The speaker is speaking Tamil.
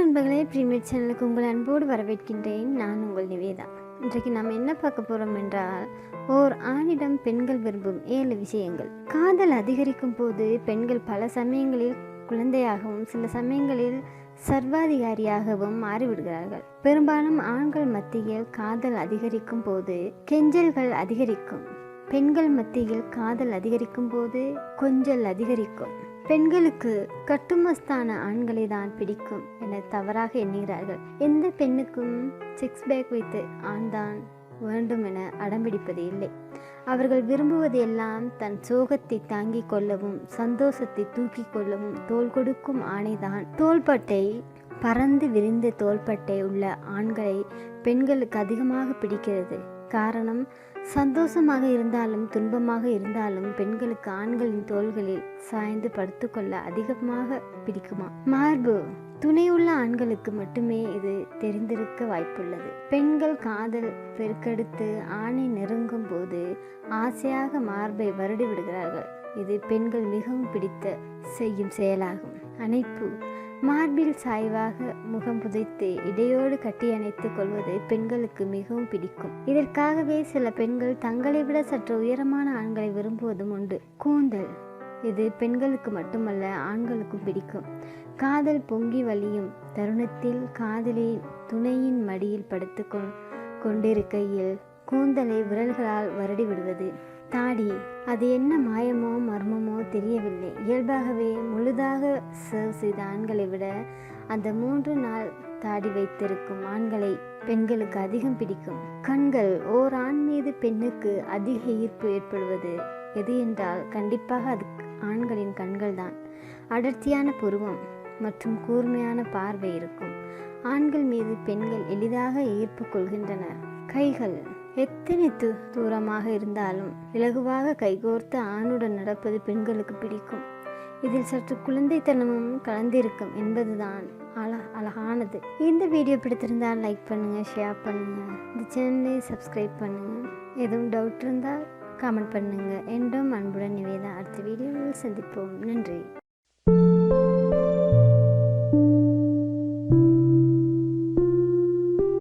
நண்பர்களே, ப்ரீமியர் சேனலுக்கு உங்கள் அன்போடு வரவேற்கின்றேன். நான் உங்கள் நிவேதா. இன்றைக்கு நாம் என்ன பார்க்க போகிறோம் என்றால், ஓர் ஆணிடம் பெண்கள் விரும்பும் 7 விஷயங்கள். காதல் அதிகரிக்கும் போது பெண்கள் பல சமயங்களில் குழந்தையாகவும் சில சமயங்களில் சர்வாதிகாரியாகவும் மாறிவிடுகிறார்கள். பெரும்பாலும் ஆண்கள் மத்தியில் காதல் அதிகரிக்கும் போது கெஞ்சல்கள் அதிகரிக்கும். பெண்கள் மத்தியில் காதல் அதிகரிக்கும் போது கொஞ்சல் அதிகரிக்கும். பெண்களுக்கு கட்டுமஸ்தான ஆண்களை தான் பிடிக்கும் என தவறாக எண்ணுகிறார்கள். எந்த பெண்ணுக்கும் 6 பேக் வைத்து ஆண் தான் வேண்டும் என அடம்பிடிப்பது இல்லை. அவர்கள் விரும்புவது எல்லாம் தன் சோகத்தை தாங்கிக் கொள்ளவும் சந்தோஷத்தை தூக்கி கொள்ளவும் தோள் கொடுக்கும் ஆணைதான். தோள்பட்டை பறந்து விரிந்த தோள்பட்டை உள்ள ஆண்களை பெண்களுக்கு அதிகமாக பிடிக்கிறது. காரணம், சந்தோஷமாக இருந்தாலும் துன்பமாக இருந்தாலும் பெண்களுக்கு ஆண்களின் தோள்களில் சாய்ந்து படுத்துக்கொள்ள அதிகமாக பிடிக்குமா? மார்பு துணையுள்ள ஆண்களுக்கு மட்டுமே இது தெரிந்திருக்க வாய்ப்புள்ளது. பெண்கள் காதல் பெருக்கெடுத்து ஆணை நெருங்கும் போது ஆசையாக மார்பை வருடி விடுகிறார்கள். இது பெண்கள் மிகவும் பிடித்த செய்யும் செயலாகும். அணைப்பு மார்பில் சாய்வாக முகம் புதைத்து இடையோடு கட்டி அணைத்துக் கொள்வது பெண்களுக்கு மிகவும் பிடிக்கும். இதற்காகவே சில பெண்கள் தங்களை விட சற்று உயரமான ஆண்களை விரும்புவதும் உண்டு. கூந்தல் இது பெண்களுக்கு மட்டுமல்ல ஆண்களுக்கும் பிடிக்கும். காதல் பொங்கி வழியும் தருணத்தில் காதலி துணையின் மடியில் படுத்து கொண்டிருக்கையில் கூந்தலை விரல்களால் வருடி விடுவது. தாடி அது என்ன மாயமோ மர்மமோ தெரியவில்லை. இயல்பாகவே முழுதாக சர்வ் செய்த ஆண்களை விட அந்த 3 நாள் தாடி வைத்திருக்கும் ஆண்களை பெண்களுக்கு அதிகம் பிடிக்கும். கண்கள் ஓர் ஆண் மீது பெண்ணுக்கு அதிக ஈர்ப்பு ஏற்படுவது எது என்றால் கண்டிப்பாக அது ஆண்களின் கண்கள் தான். அடர்த்தியான புருவம் மற்றும் கூர்மையான பார்வை இருக்கும் ஆண்கள் மீது பெண்கள் எளிதாக ஈர்ப்பு கொள்கின்றனர். கைகள் எத்தனை தூரமாக இருந்தாலும் இலகுவாக கைகோர்த்து ஆணுடன் நடப்பது பெண்களுக்கு பிடிக்கும். இதில் சற்று குழந்தைத்தனமும் கலந்திருக்கும் என்பதுதான் அழகானது. இந்த வீடியோ பிடித்திருந்தால் லைக் பண்ணுங்க, ஷேர் பண்ணுங்க, இந்த சேனலை சப்ஸ்கிரைப் பண்ணுங்க. எதுவும் டவுட் இருந்தால் கமெண்ட் பண்ணுங்க. என்றும் அன்புடன் நிவேதா. அடுத்த வீடியோவில் சந்திப்போம். நன்றி.